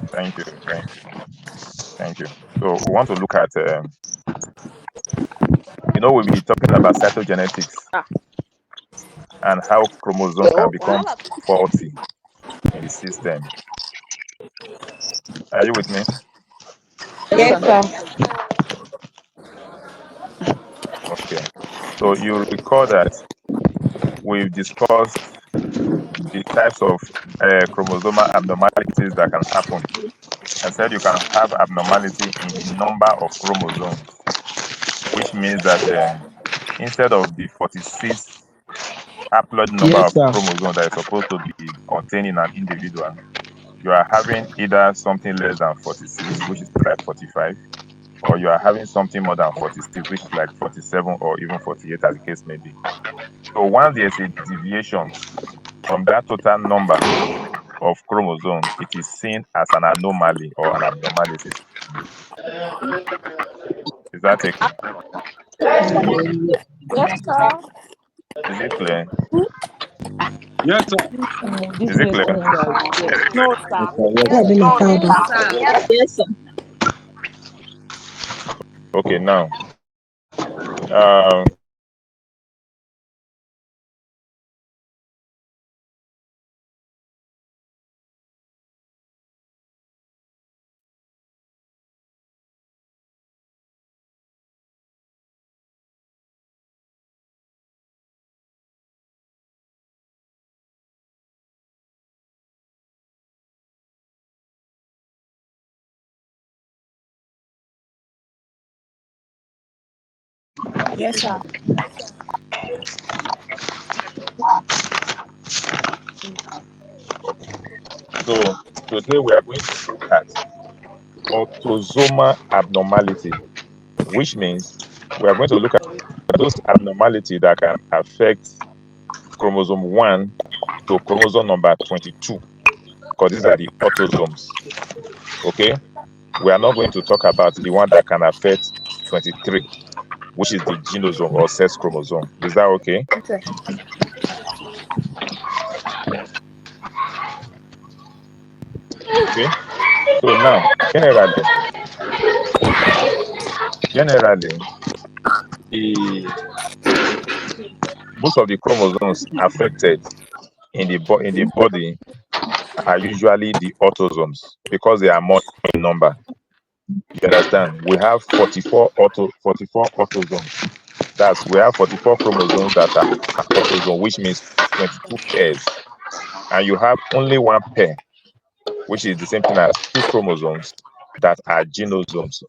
Thank you. Thank you. So we want to look at, we'll be talking about cytogenetics and how chromosome can become faulty in the system. Are you with me? Yes, sir. Okay. So you recall that we've discussed the types of chromosomal abnormalities that can happen. I said you can have abnormality in the number of chromosomes, which means that instead of the 46 haploid number Yes, of sir. chromosomes that is supposed to be contained in an individual, you are having either something less than 46, which is like 45, or you are having something more than 46, which is like 47 or even 48, as the case may be. So once there's a deviation from that total number of chromosomes, it is seen as an anomaly or an abnormality. Is that a, Yes, sir. is it clear? Yes, sir. Is it clear? No, sir. Yes, Yes, sir. Okay, now uh, Yes, sir. so today we are going to look at autosomal abnormality, which means we are going to look at those abnormality that can affect chromosome 1 to chromosome number 22, because these are the autosomes. Okay, we are not going to talk about the one that can affect 23, which is the genosome or sex chromosome. Is that okay? Okay. Okay. So now, generally, the most of the chromosomes affected in the body are usually the autosomes because they are more in number. You understand? We have 44 autosomes. We have 44 chromosomes that are autosomes, which means 22 pairs. And you have only one pair, which is the same thing as two chromosomes that are genosomes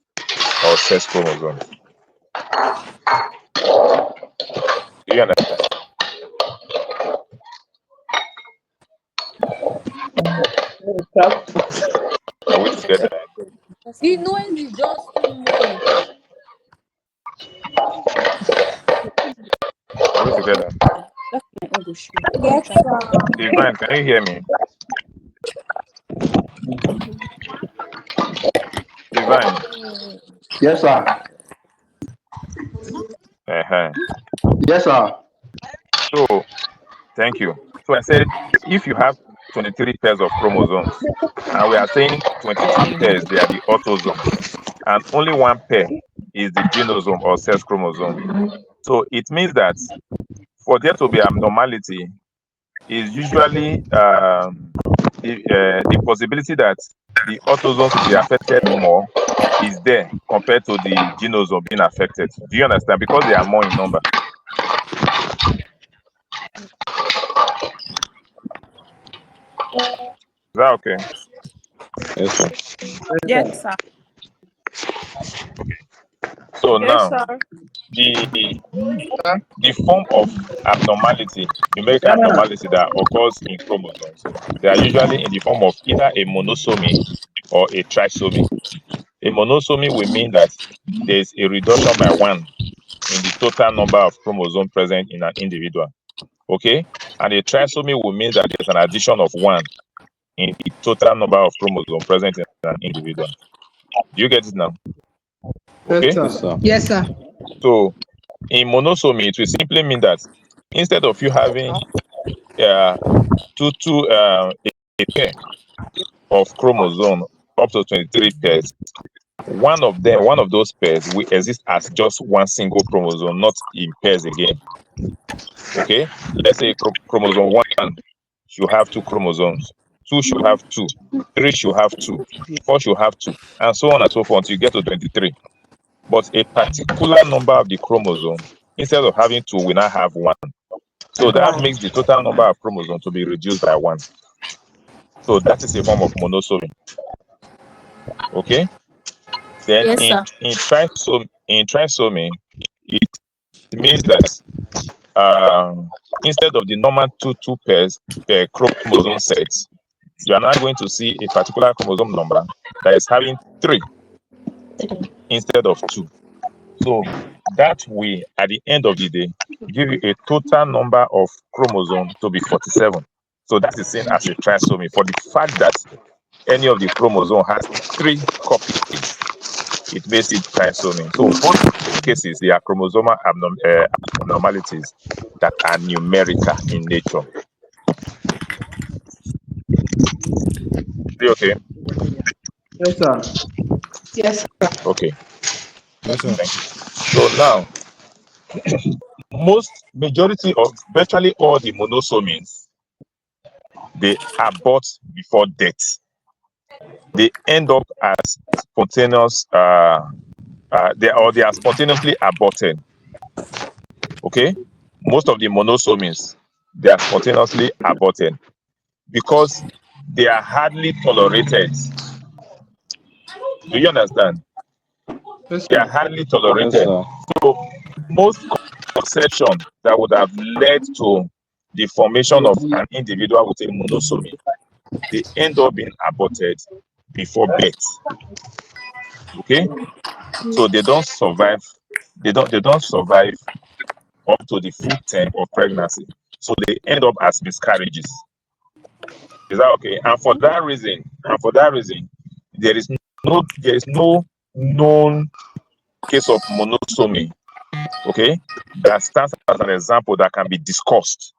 or sex chromosomes. Do you understand? Are we together? The noise is just too much. Are we together? Yes, sir. Divine, can you hear me? Divine. Yes, sir. Uh-huh. Yes, sir. So, thank you. So I said, if you have 23 pairs of chromosomes, and we are saying 22 pairs, they are the autosomes, and only one pair is the genosome or sex chromosome. So it means that for there to be abnormality is usually the possibility that the autosomes will be affected more is there compared to the genome being affected. Do you understand? Because they are more in number. Is that okay? Yes, sir. Yes, sir. So Yes, now sir. the form of abnormality, numerical abnormality that occurs in chromosomes, they are usually in the form of either a monosomy or a trisomy. A monosomy will mean that there is a reduction by one in the total number of chromosomes present in an individual. Okay? And a trisomy will mean that there's an addition of one in the total number of chromosomes present in an individual. Do you get it now? Okay? Yes, sir. Yes, sir. So in monosomy, it will simply mean that instead of you having a pair of chromosome up to 23 pairs, one of those pairs will exist as just one single chromosome, not in pairs again. Okay, let's say chromosome 1 should have 2 chromosomes, 2 should have 2, 3 should have 2, 4 should have 2, and so on and so forth until you get to 23. But a particular number of the chromosome, instead of having 2, we now have 1. So that makes the total number of chromosomes to be reduced by 1. So that is a form of monosomy. Okay. Then Yes, in trisomy, it means that instead of the normal two pairs per chromosome sets, you are now going to see a particular chromosome number that is having 3 instead of 2. So that will, at the end of the day, give you a total number of chromosomes to be 47. So that is seen as a trisomy for the fact that any of the chromosome has 3 copies. It makes it trisomy. So both cases, they are chromosomal abnormalities that are numerical in nature. Is it okay? Yes, sir. yes, Okay. Yes, sir. Thank you. So now, majority of virtually all the monosomies, they abort before death. They end up as spontaneous. They are spontaneously aborted. Okay, most of the monosomies, they are spontaneously aborted because they are hardly tolerated. Do you understand? Yes, They are sir. hardly Yes, tolerated. sir. So most conception that would have led to the formation of an individual with a monosomy, they end up being aborted before birth. Okay, so they don't survive. They don't survive up to the full term of pregnancy. So they end up as miscarriages. Is that okay? And for that reason, there is no known case of monosomy, okay, that stands as an example that can be discussed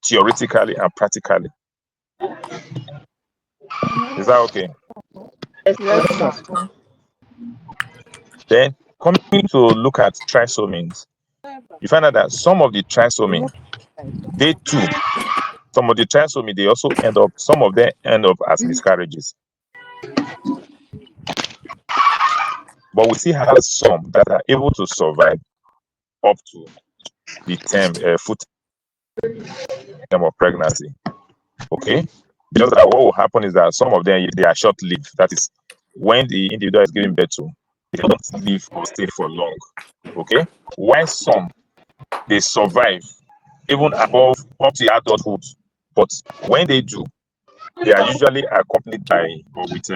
theoretically and practically. Is that okay? yes, sir. Then coming to look at trisomies, you find out that some of the trisomy, they too, some of the trisomy, some of them end up as miscarriages. But we still have some that are able to survive up to the full term of pregnancy. Okay? Just that what will happen is that some of them, they are short-lived. That is, when the individual is giving birth to, they don't live or stay for long. Okay? While some, they survive even above up to adulthood. But when they do, they are usually accompanied by or with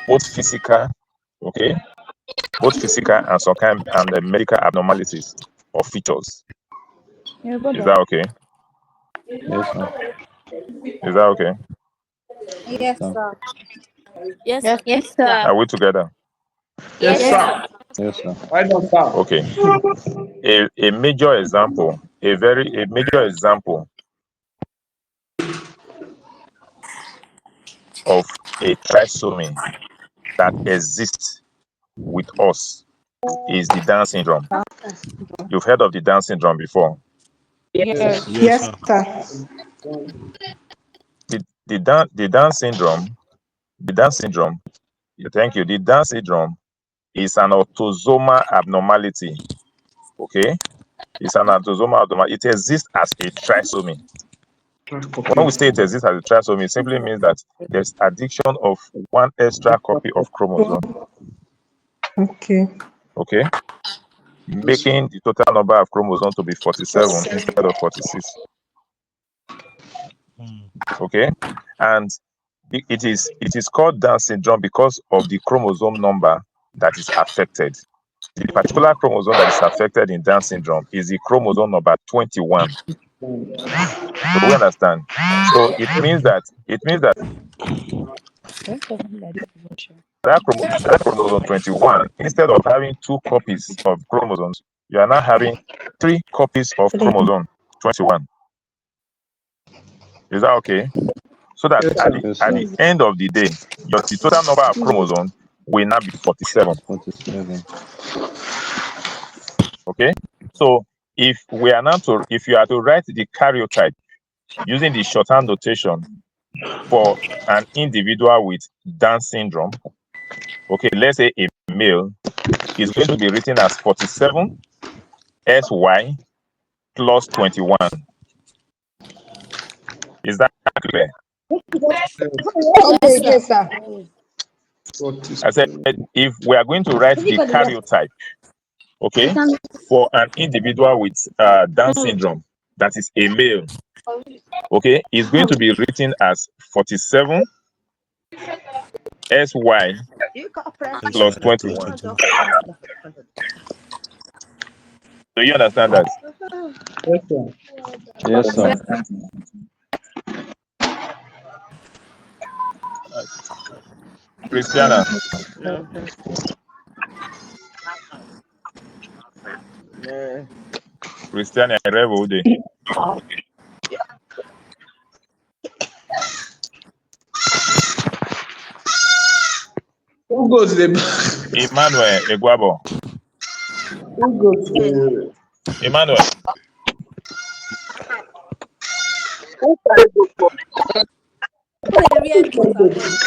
both physical, okay, both physical and some kind and medical abnormalities or features. Is that okay? Yes, sir. Is that okay? Yes, Sir. sir. Yes, sir. Are we together? Yes, Yes, sir. Yes, sir. Right on, sir. Okay. A major example, a major example of a trisomy that exists with us is the Down syndrome. You've heard of the Down syndrome before. Yes, Yes, sir. The Down syndrome, thank you. The Down syndrome is an autosomal abnormality. Okay? It's an autosomal abnormality. It exists as a trisomy. When we say it exists as a trisomy, it simply means that there's addition of one extra copy of chromosome. Okay. Okay? Making the total number of chromosomes to be 47 instead of 46. Okay? And it is called Down syndrome because of the chromosome number that is affected. The particular chromosome that is affected in Down syndrome is the chromosome number 21. So we understand. So it means that that chromosome 21, instead of having 2 copies of chromosomes, you are now having 3 copies of chromosome 21. Is that okay? So that Yes, at sir. the, Yes, at sir. the end of the day, the total number of chromosomes will now be 47. 47. Okay. So if you are to write the karyotype using the shorthand notation for an individual with Down syndrome, okay, let's say a male, is going to be written as 47 SY plus 21. Is that clear? Okay, yes, sir. I said, if we are going to write the karyotype, okay, for an individual with Down syndrome, that is a male, okay, is going to be written as 47 SY plus 21. Do you understand that? Yes, sir. Yes, sir. Christiana, Christiana Revode. Who goes to the Emmanuel Eguabo. Who goes to Emmanuel,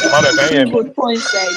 Emmanuel, can you hear me? Good point, said.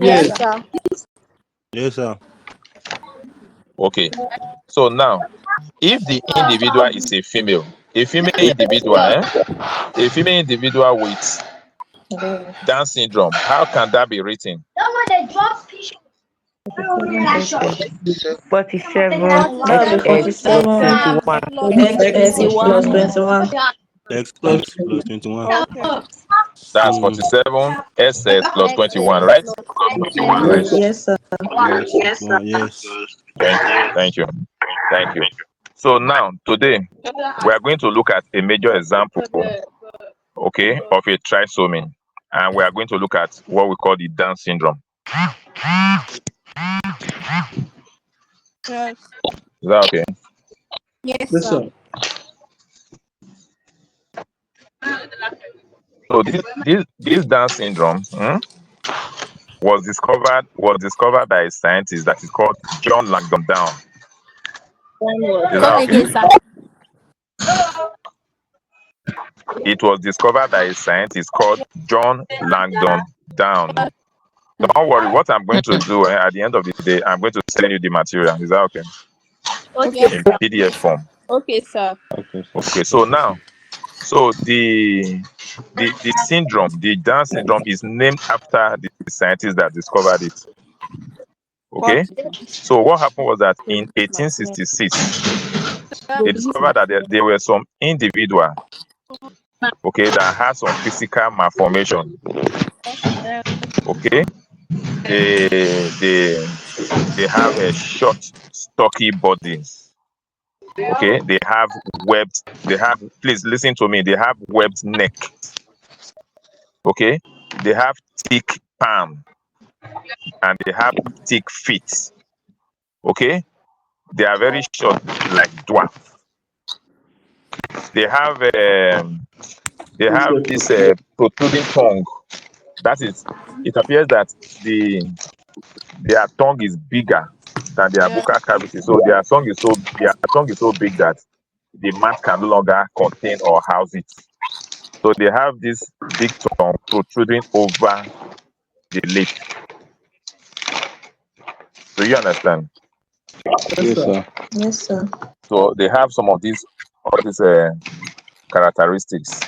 Yes, sir. Yes, sir. Okay. So now, if the individual is a female individual, a female individual with Down syndrome, how can that be written? 47 That'll be 47 X plus plus 21. 21. X plus 21. Okay. That's 47 SS plus 21, right? Right. Yes, sir. Yes, 21. Yes. Thank you. Thank you. So now, today, we are going to look at a major example, okay, of a trisomy. And we are going to look at what we call the Down syndrome. Yes. Is that okay? Yes, Yes, sir. sir. So this Down syndrome was discovered by a scientist that is called John Langdon Down. Is that okay? Again, sir. It was discovered by a scientist called John Langdon Down. Don't worry, what I'm going to do at the end of the day, I'm going to send you the material. Is that okay? Okay. In PDF form. Okay, sir. Okay, so now, so the syndrome, the Down syndrome, is named after the scientist that discovered it. Okay, so what happened was that in 1866, they discovered that there were some individuals, okay, that had some physical malformation. Okay, they have a short, stocky bodies. Okay, they have please listen to me, they have webbed neck. Okay, they have thick palm and they have thick feet. Okay, they are very short, like dwarf. They have this protruding tongue. That is, it appears that their tongue is bigger than their buccal cavity. So their tongue is so big that the mouth can no longer contain or house it. So they have this big tongue protruding over the lip. Do you understand? Yes, sir. Yes, sir. So they have some of these characteristics.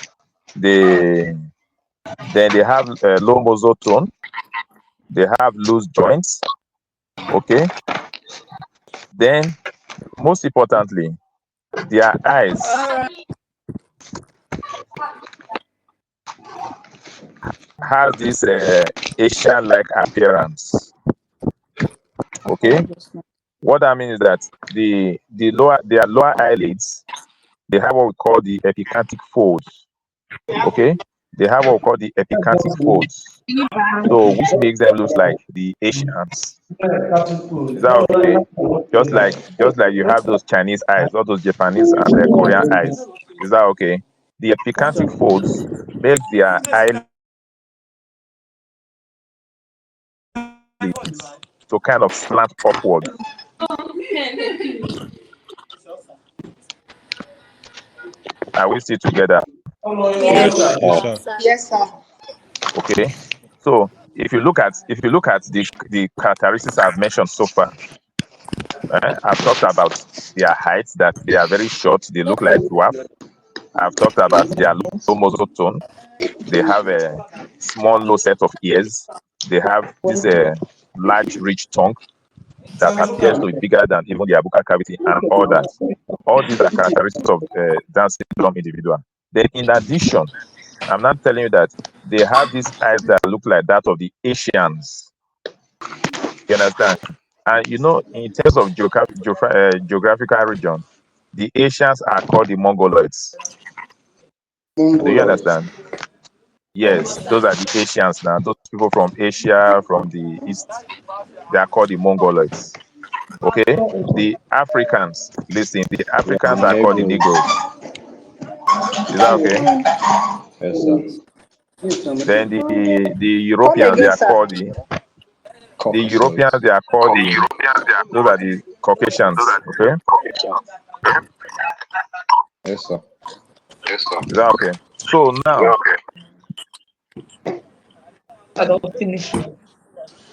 They Then they have low muscle they have loose joints. Okay. Then, most importantly, their eyes have this Asian-like appearance. Okay. What that means is that their lower eyelids, they have what we call the epicantic folds. Okay. They have what we call the epicantic folds. So, which makes them look like the Asians. Is that okay? Just like you have those Chinese eyes, all those Japanese and Korean eyes. Is that okay? The epicantic folds make their eyelids to kind of slant upward. Are we still together? Yes, sir. Yes, sir. Okay. So if you look at the characteristics I've mentioned so far, I've talked about their height, that they are very short, they look like dwarf. I've talked about their low muscle tone. They have a small low set of ears. They have this large, rich tongue that appears to be bigger than even the buccal cavity and all that. All these are characteristics of Down syndrome individual. Then, in addition, I'm not telling you that they have these eyes that look like that of the Asians. You understand? And you know, in terms of geographical region, the Asians are called the Mongoloids. Do you understand? Yes, those are the Asians now. Those people from Asia, from the East, they are called the Mongoloids. Okay? The Africans, listen, the Africans are called the Negroes. Is that okay? Yes, sir. Then the Europeans, they are called the Europeans, they are called those are the Caucasians. Okay? Yes, sir. Is that okay? So now, I don't finish it.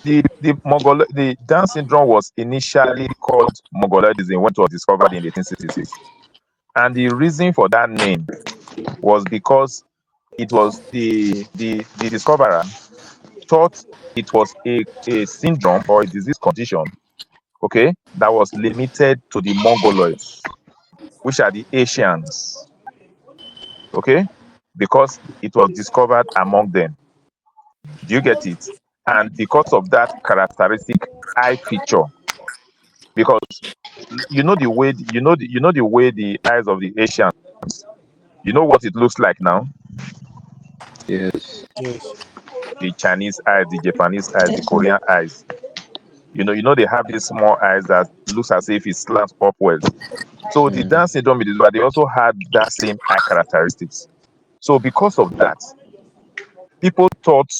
the Down syndrome was initially called Mongoloidism when it was discovered in the 1860s. And the reason for that name was because it was the discoverer thought it was a syndrome or a disease condition, okay, that was limited to the Mongoloids, which are the Asians, okay, because it was discovered among them. Do you get it? And because of that characteristic eye feature, because you know the way the way the eyes of the Asians, you know what it looks like now. Yes. Yes. The Chinese eyes, the Japanese eyes, the Korean eyes. You know they have these small eyes that looks as if it slants upwards. So the Down syndrome is why they also had that same eye characteristics. So because of that, people thought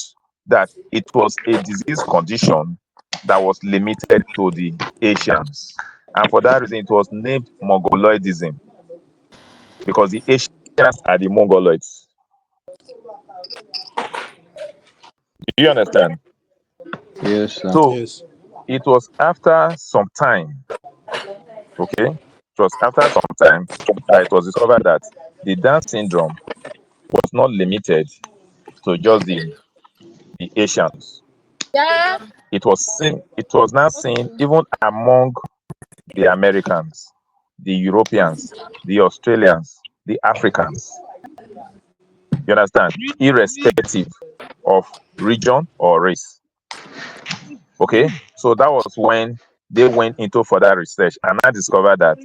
that it was a disease condition that was limited to the Asians. And for that reason, it was named Mongoloidism, because the Asians are the Mongoloids. Do you understand? Yes, sir. So Yes. it was after some time, okay? It was after some time that it was discovered that the Down syndrome was not limited to just the Asians. Yeah. It was now seen even among the Americans, the Europeans, the Australians, the Africans. You understand? Irrespective of region or race. Okay? So that was when they went into further research and I discovered that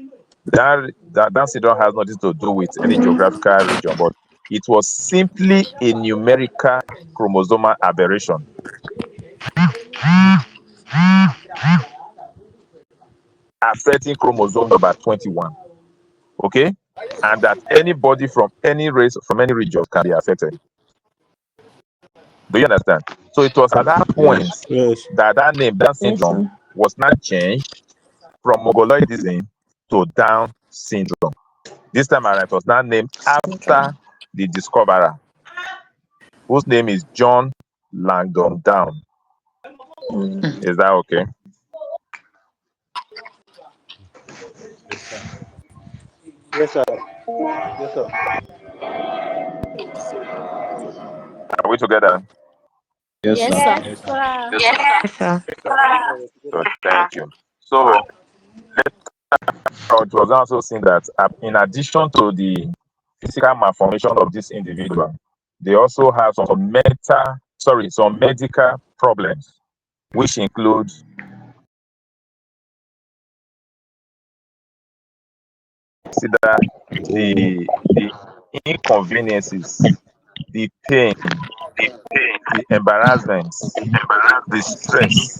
Down syndrome has nothing to do with any geographical region, but it was simply a numerical chromosomal aberration. Affecting chromosome number 21. Okay? And that anybody from any race, from any region can be affected. Do you understand? So it was at that point Yes. that name, Down syndrome, was not changed from Mongoloidism to Down syndrome. This time around, it was now named after the discoverer, whose name is John Langdon Down. Is that okay? Yes, sir. Yes, sir. Are we together? Yes, Yes, sir. sir. Yes, sir. So thank you. So it was also seen that in addition to the physical malformation of this individual, they also have some medical problems, which include consider the inconveniences, the pain, the embarrassment, the stress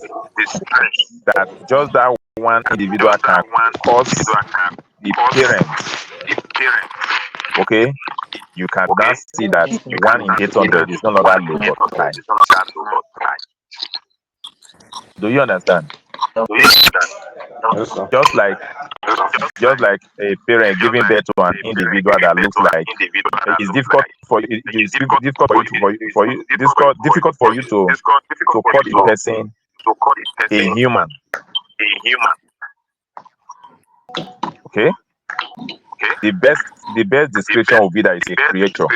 that just that one individual can cause the parents. Okay, you can now see that 1 in 800 is no longer labor time. Do you understand? Yes, sir. Just like a parent giving birth to an individual that looks like it's difficult for you. It's difficult for you to call the person a human. Okay. The best description will be that it's a creature.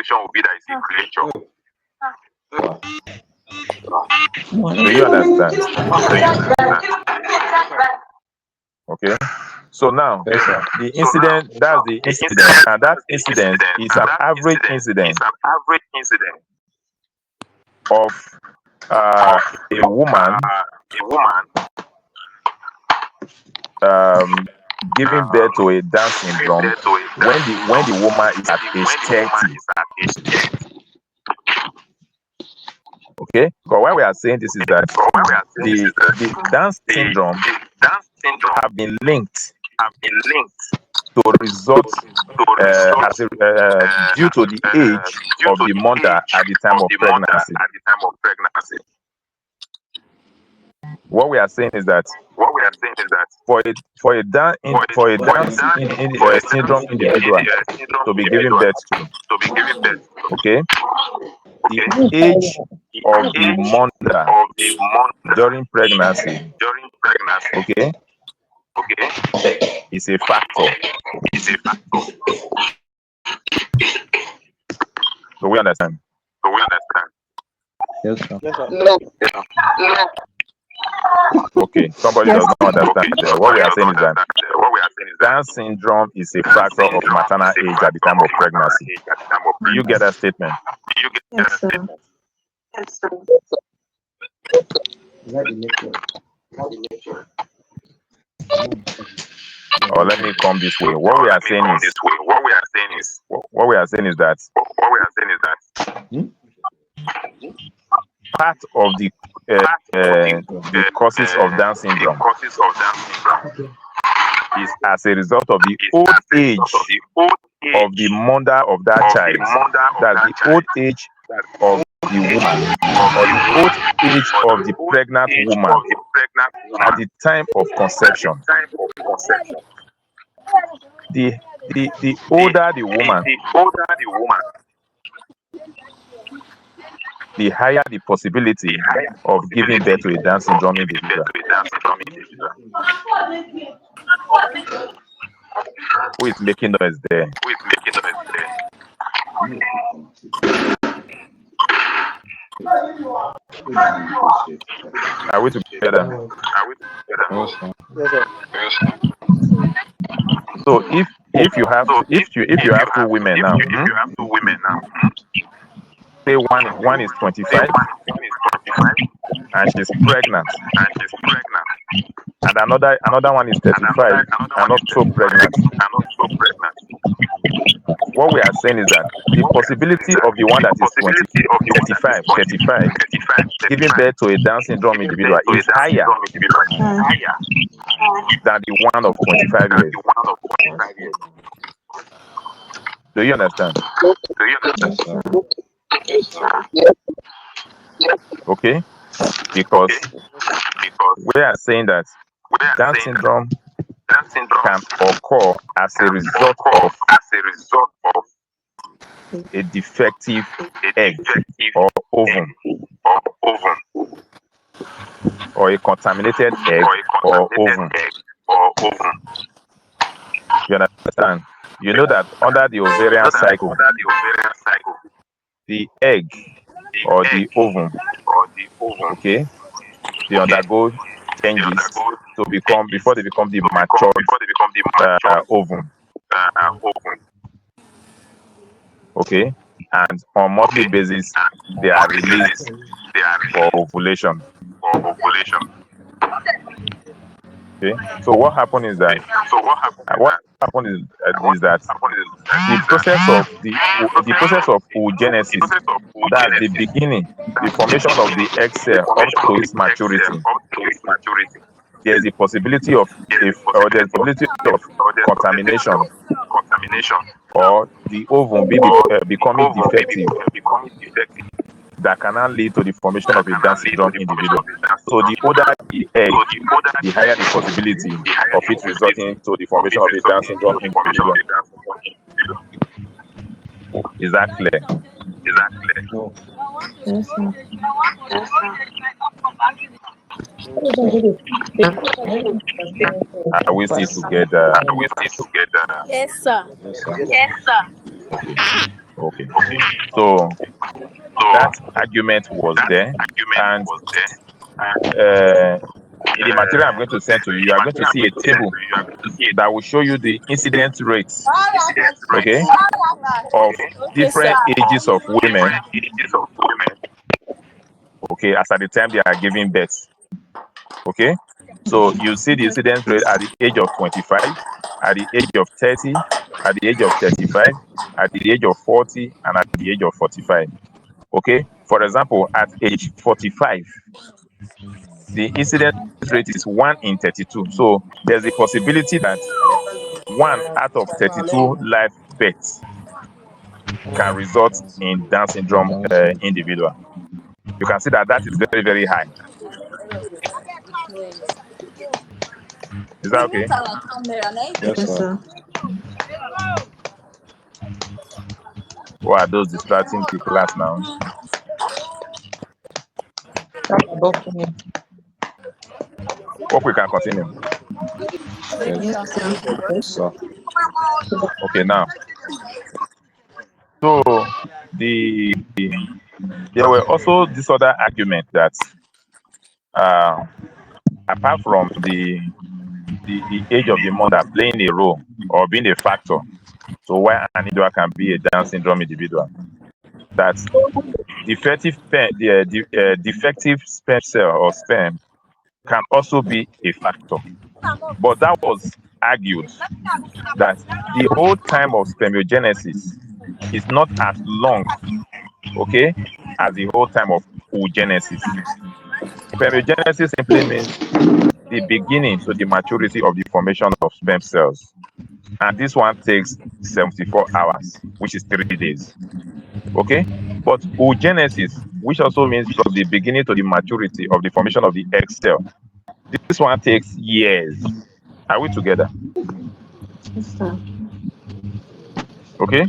Do you understand? Okay. So now Yes, sir. the incident, that's the incident, and that incident is an average incident of a woman giving birth to a Down syndrome when the woman is at age 30. Okay, but why we are saying this is that the Down syndrome have been linked to results due to the age of the mother at the time of pregnancy. What we are saying is that for a Down syndrome individual to be given birth to, okay, the age of the mother during pregnancy, okay, is a factor. So we understand. Yes, sir. Okay, somebody does not understand. What we are saying is that Down syndrome is a factor of maternal age at the time of pregnancy. Do you get that statement? Yes, sir. Or let me come this way. What we are saying is that part of the causes of Down syndrome is as a result of the old age of the mother of that child. That's the old age of the woman, or the old age of the pregnant woman at the time of conception. The older the woman, the higher the possibility of giving birth to a Down syndrome individual. Who is making noise there? Are we together? Yes, sir. So if you have two women now, say one is 25 and she's pregnant, and another one is 35 and also pregnant. What we are saying is that the possibility of the one that is 35 giving birth to a Down syndrome individual is higher than the one of 25 years. Do you understand? Yes, sir. Okay, because we are saying that Down syndrome can occur as a result of a defective egg or ovum, or a contaminated egg or ovum. You understand? You know that under the ovarian cycle, the egg or the ovum, okay, they undergo changes to become before they become the matured ovum. Okay, and on monthly basis they are released for ovulation. Okay, so what happened is that the process of oogenesis, that's the beginning, the formation of the egg cell up to its maturity. There's a possibility of contamination or the ovum becoming defective that can now lead to the formation of a Down syndrome individual. So the older the egg, the higher the possibility of it resulting to the formation of a Down syndrome individual. Is that clear? No. Yes, sir. Are we still together? Yes, sir. Yes, sir. Okay. So that argument was there, and in the material I'm going to send to you, you are going to see a table that will show you the incidence rates, okay, of different ages of women, okay, as at the time they are giving birth. Okay, so you see the incidence rate at the age of 25, at the age of 30, at the age of 35, at the age of 40, and at the age of 45. Okay, for example, at age 45, the incidence rate is 1 in 32. So there's a possibility that 1 out of 32 live births can result in Down syndrome individual. You can see that is very, very high. Is that okay? Yes, sir. Who are those distracting the class now? Hope we can continue. Yes, sir. Yes, sir. Okay, now. So there were also this other argument that apart from the age of the mother playing a role or being a factor, so why an individual can be a Down syndrome individual, that defective sperm cell or sperm can also be a factor. But that was argued that the whole time of spermiogenesis is not as long, okay, as the whole time of oogenesis. Spermiogenesis simply means the beginning to the maturity of the formation of sperm cells. And this one takes 74 hours, which is 3 days. Okay? But oogenesis, which also means from the beginning to the maturity of the formation of the egg cell, this one takes years. Are we together? Yes, sir. Okay?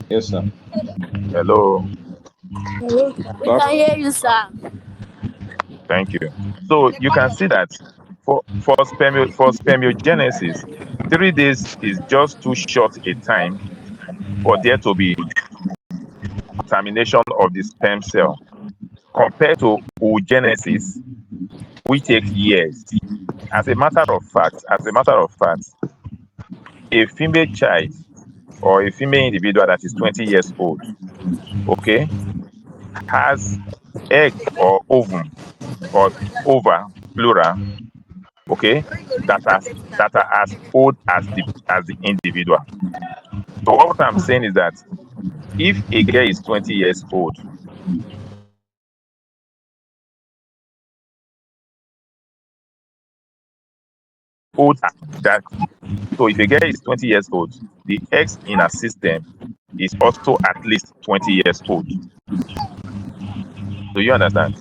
Yes, sir. Hello. We can hear you, sir. Thank you. So you can see that for spermiogenesis, 3 days is just too short a time for there to be contamination of the sperm cell, compared to oogenesis, which takes years. As a matter of fact, a female child or a female individual that is 20 years old, okay, has egg or ovum or ova, plural, okay, that are as old as the individual. So what I'm saying is that if a girl is 20 years old, so if a girl is 20 years old, the eggs in her system is also at least 20 years old. Do you understand?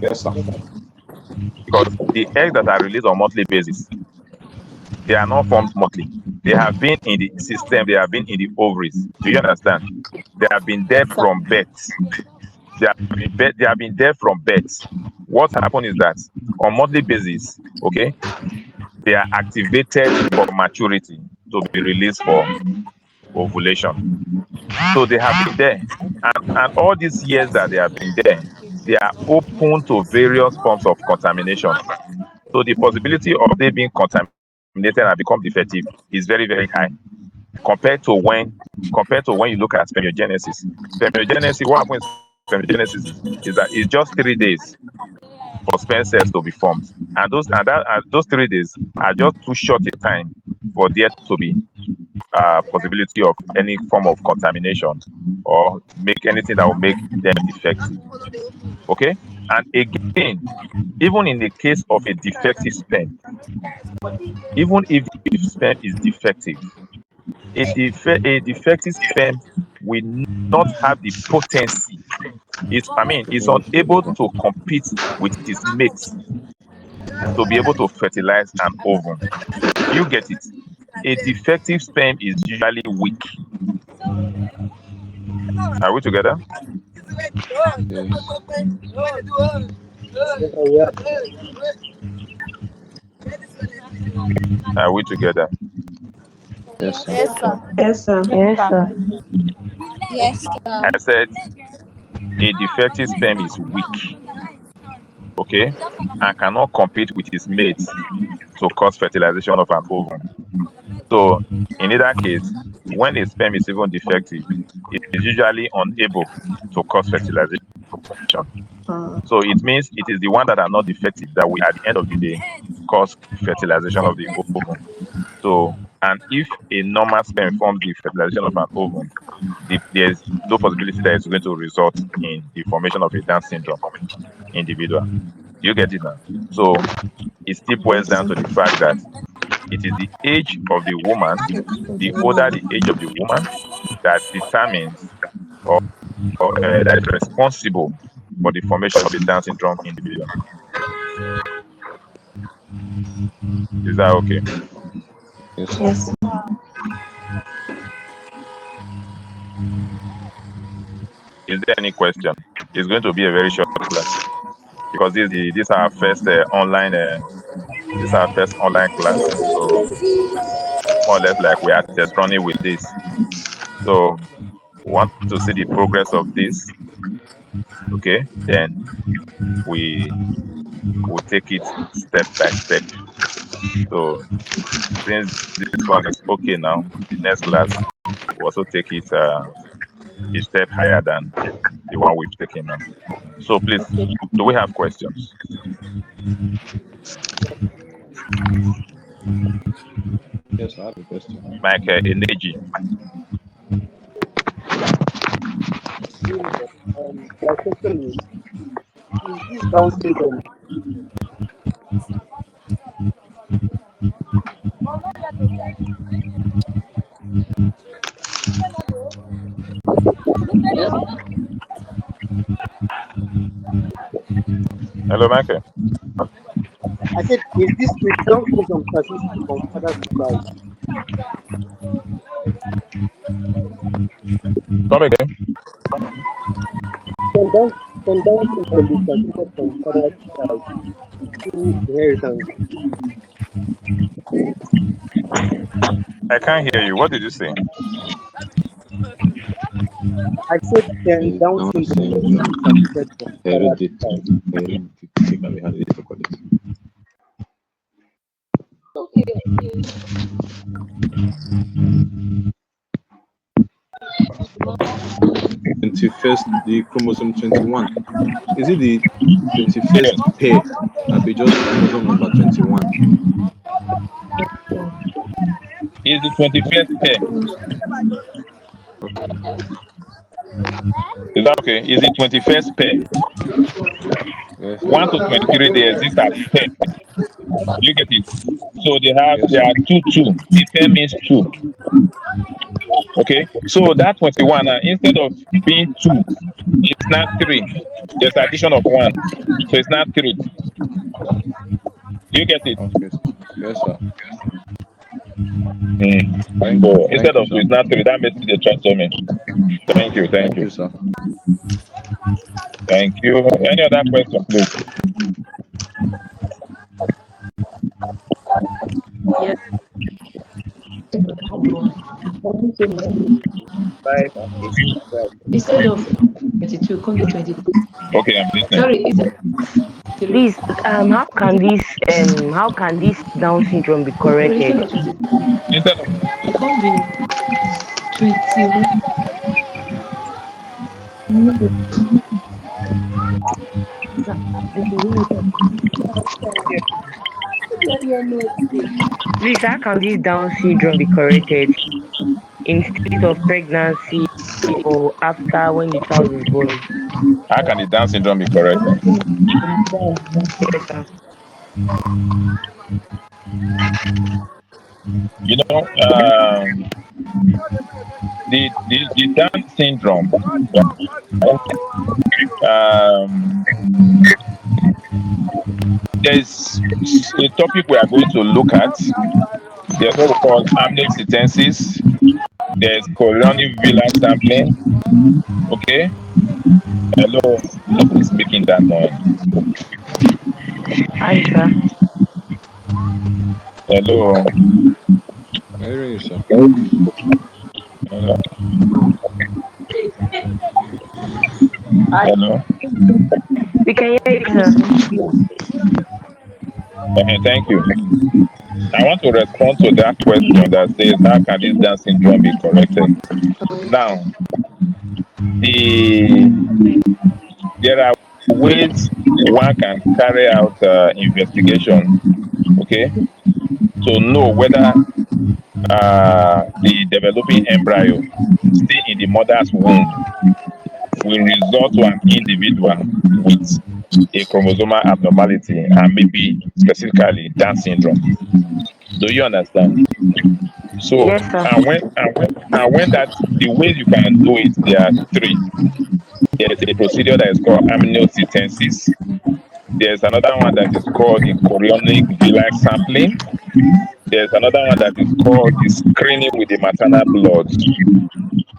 Yes, sir. Because the eggs that are released on monthly basis, they are not formed monthly. They have been in the system, they have been in the ovaries. Do you understand? They have been there from birth. They have been there from birth. What happened is that on monthly basis, okay, they are activated for maturity to be released for ovulation. So they have been there, and all these years that they have been there, they are open to various forms of contamination. So the possibility of they being contaminated and become defective is very, very high compared to when you look at spermiogenesis. Spermiogenesis, what happens in spermiogenesis is that it's just 3 days for sperm cells to be formed, and those 3 days are just too short a time for there to be possibility of any form of contamination or make anything that will make them defective. Okay, and again, even in the case of a defective sperm, even if the sperm is defective, a defective sperm will not have the potency. It's unable to compete with its mates to be able to fertilize an ovum. You get it? A defective sperm is usually weak. Are we together? Are we together? Yes, sir. Yes, sir. Yes, sir. Yes, sir. Yes, sir. I said a defective sperm is weak, okay, and cannot compete with its mates to cause fertilization of an ovum. So in either case, when a sperm is even defective, it is usually unable to cause fertilization. So it means it is the one that are not defective that will, at the end of the day, cause fertilization of the ovum. So, and if a normal sperm forms the fertilization of an ovum, there's no possibility that it's going to result in the formation of a Down syndrome individual. You get it now? So it still boils down to the fact that it is the age of the woman, the older the age of the woman, that determines or that is responsible for the formation of a Down syndrome individual. Is that okay? Yes, sir. Yes. Is there any question? It's going to be a very short class because this is our first online class. So more or less like we are just running with this. So we want to see the progress of this. Okay, then we will take it step by step. So since this one is okay now, the next class we'll also take it a step higher than the one we've taken now. So please, do we have questions? Yes, I have a question. Michael Eneji. My question is this Down syndrome? Hello, Michael. I said, is this Down syndrome statistic from father to child? Come again. Can Down syndrome be transmitted from father to child through inheritance? I can't hear you. What did you say? I said, can Down syndrome be transmitted from father to child? The chromosome 21. Is it the 21st pair that we just chromosome number 21? Is the 21st pair? Is that okay? Is the 21st pair? Yes. 1 to 23, they exist as 10. You get it? So they are 2. The 10 means 2. Okay, so that 21, instead of being 2, it's not 3. There's addition of 1, so it's not 3. You get it? Yes, sir. So instead of 2, it's not 3. That makes it a trisomy. Thank you, sir. Thank you. Any other question, please? Yes. 5 and 18. Instead of 22, come to 23. Okay, I'm listening. Sorry, is it? Please, how can this Down syndrome be corrected? Instead of It can't be 21. Please, how can this Down syndrome be corrected in state of pregnancy or after when the child is born? how can the Down syndrome be corrected? Yes, sir. You know, the Down syndrome. There's a topic we are going to look at. There's what we call amniocentesis. There's chorionic villus sampling. Okay. Hello, who's making that noise? Hi, sir. Hello. I hear you, sir. Hello. We can hear you, sir. Thank you. I want to respond to that question that says, how can this Down syndrome be corrected? Now, there are ways one can carry out investigation, okay, to know whether the developing embryo still in the mother's womb will result to an individual with a chromosomal abnormality and maybe specifically Down syndrome. Do you understand? So, Yes, sir. and when that, the ways you can do it, there are three. There's a procedure that is called amniocentesis. There's another one that is called the chorionic villus sampling. There's another one that is called the screening with the maternal blood.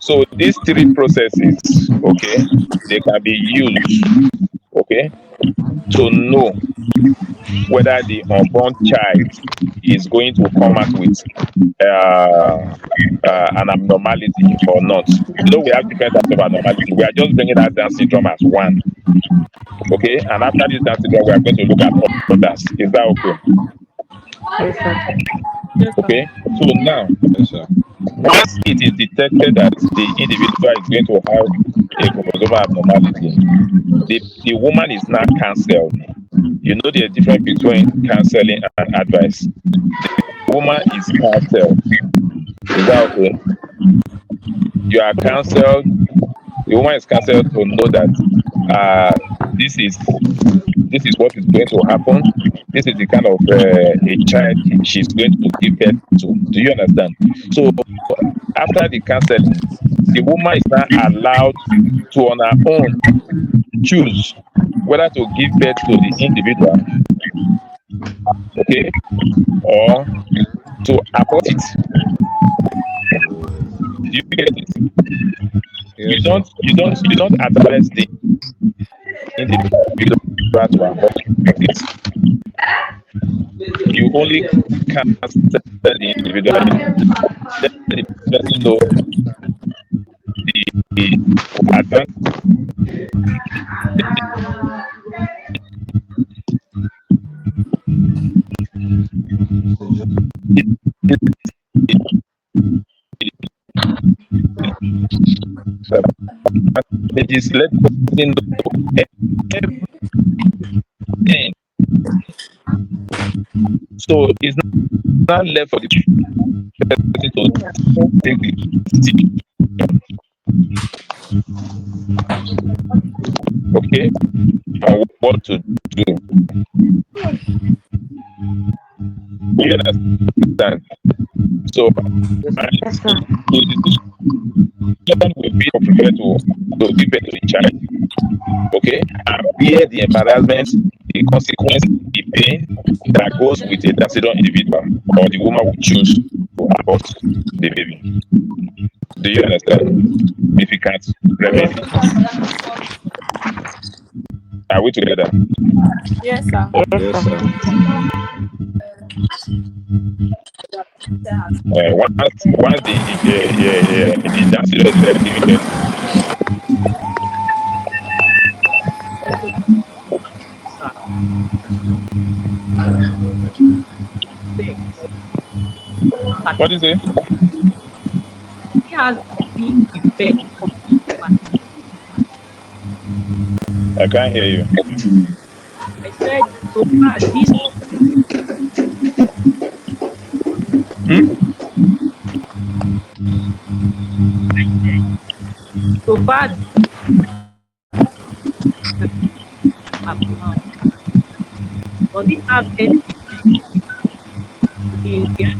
So these three processes, okay, they can be used, okay, to know whether the unborn child is going to come out with an abnormality or not. Though we have different types of abnormality, we are just bringing that Down syndrome as one. Okay, and after this Down syndrome, we are going to look at others. Is that okay? Yes, sir. Okay, so now, Yes, sir. once it is detected that the individual is going to have a chromosomal abnormality, the woman is now cancelled. You know the difference between cancelling and advice. The woman is cancelled. Is that okay? You are cancelled. The woman is cancelled to know that this is what is going to happen. This is the kind of a child she's going to give birth to. Do you understand? So after the cancelling, the woman is now allowed to on her own choose whether to give birth to the individual, okay, or to abort it. Do you get it? Yes, You don't advise the individual to abort it. You only cancel the individual. Let the person know the advantage. It is let them know everything. So it's not left for the person to take the decision. Okay, and what to do. You understand? So, Yes, sir. children will be prepared to give birth to the child, okay, and bear the embarrassment, the consequence, the pain that goes with a Down syndrome individual, or the woman will choose to abort the baby. Do you understand? If you can't remedy, are we together? Yes, sir. Yes, sir. Once the dancing is left, then what do you say? He has the effect of I can't hear you. I said so far this so far does it have any in their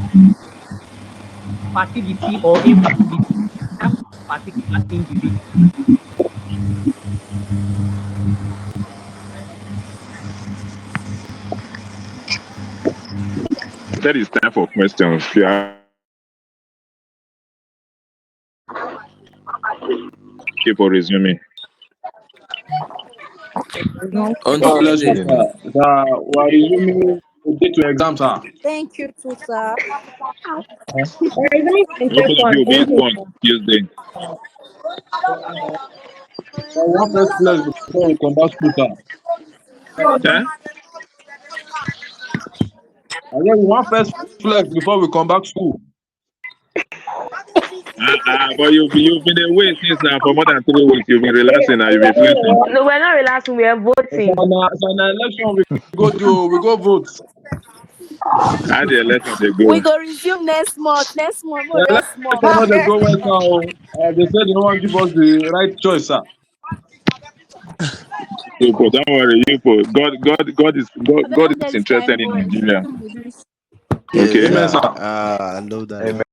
fertility or infertility that particular individual? That is time for questions. Yeah. Keep on resuming. Yes. We're resuming to exams, sir. Thank you too, sir. Most of you will be informed Tuesday. One first flex before we come back to sir. Yeah? I said one first flex before we come back school. But you've been away since now for more than 3 weeks. You've been relaxing and you've been flexing. No, we're not relaxing. We are voting. So an election we go vote. How the election they We go? go resume next month. Next month, The just month. election they go well now. They said they don't want to give us the right choice, sir. Yupo, don't worry, Yupo. God is interested in Nigeria. Okay. Amen, sir. I love that.